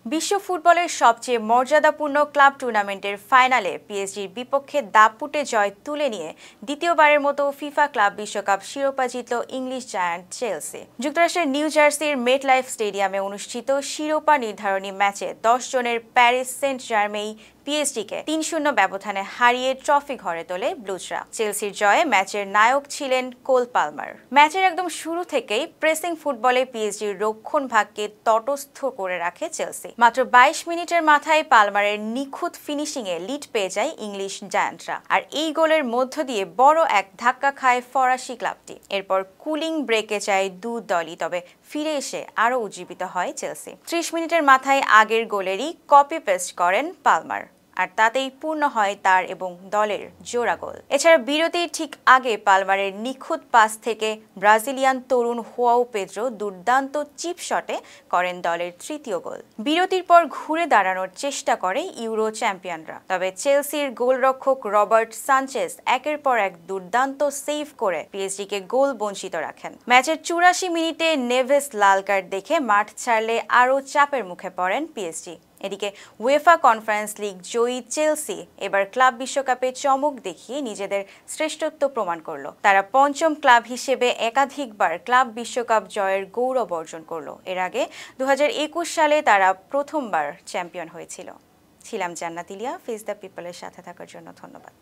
বিশ্ব ফুটবলের সবচেয়ে মর্যাদাপূর্ণ ক্লাব টুর্নামেন্টের ফাইনালে পিএসজির বিপক্ষে দাপুটে জয় তুলে নিয়ে দ্বিতীয়বারের মতো ফিফা ক্লাব বিশ্বকাপ শিরোপা জিতল ইংলিশ জায়ান্ট চেলসি। যুক্তরাষ্ট্রের নিউ জার্সির মেটলাইফ স্টেডিয়ামে অনুষ্ঠিত শিরোপা নির্ধারণী ম্যাচে 10 জনের প্যারিস সেন্ট জার্মেই পিএসজিকে 3-0 ব্যবধানে হারিয়ে ট্রফি ঘরে তোলে ব্লুজরা। চেলসির জয়ে ম্যাচের নায়ক ছিলেন কোল পালমার। ম্যাচের একদম শুরু থেকেই প্রেসিং ফুটবলে পিএসজির রক্ষণ ভাগকে তটস্থ করে রাখে চেলসি। মাত্র 22 মিনিটের মাথায় পালমারের নিখুঁত ফিনিশিংয়ে লিড পেয়ে যায় ইংলিশ জায়ান্টরা, আর এই গোলের মধ্য দিয়ে বড় এক ধাক্কা খায় ফরাসি ক্লাবটি। এরপর কুলিং ব্রেকে যায় দু দলই, তবে ফিরে এসে আরও উজ্জীবিত হয় চেলসি। 30 মিনিটের মাথায় আগের গোলেরই কপি পেস্ট করেন পালমার, আর তাতেই পূর্ণ হয় তার এবং দলের জোড়া গোল। এছাড়া বিরতির ঠিক আগে পালমারের নিখুঁত পাস থেকে ব্রাজিলিয়ান তরুণ হুয়াও পেদ্রো দুর্দান্ত চিপ শটে করেন দলের তৃতীয় গোল। বিরতির পর ঘুরে দাঁড়ানোর চেষ্টা করে ইউরো চ্যাম্পিয়নরা, তবে চেলসির গোলরক্ষক রবার্ট সানচেজ একের পর এক দুর্দান্ত সেভ করে পিএসজিকে গোল বঞ্চিত রাখেন। ম্যাচের 84 মিনিটে নেভেস লাল কার্ড দেখে মাঠ ছাড়লে আরও চাপের মুখে পড়েন পিএসজি। এদিকে উয়েফা কনফারেন্স লিগ জয়ী চেলসি এবার ক্লাব বিশ্বকাপে চমক দেখিয়ে নিজেদের শ্রেষ্ঠত্ব প্রমাণ করল। তারা পঞ্চম ক্লাব হিসেবে একাধিকবার ক্লাব বিশ্বকাপ জয়ের গৌরব অর্জন করল। এর আগে 2021 সালে তারা প্রথমবার চ্যাম্পিয়ন হয়েছিল। ছিলাম জান্নাত ইলিয়া। ফেস দ্য পিপলের সাথে থাকার জন্য ধন্যবাদ।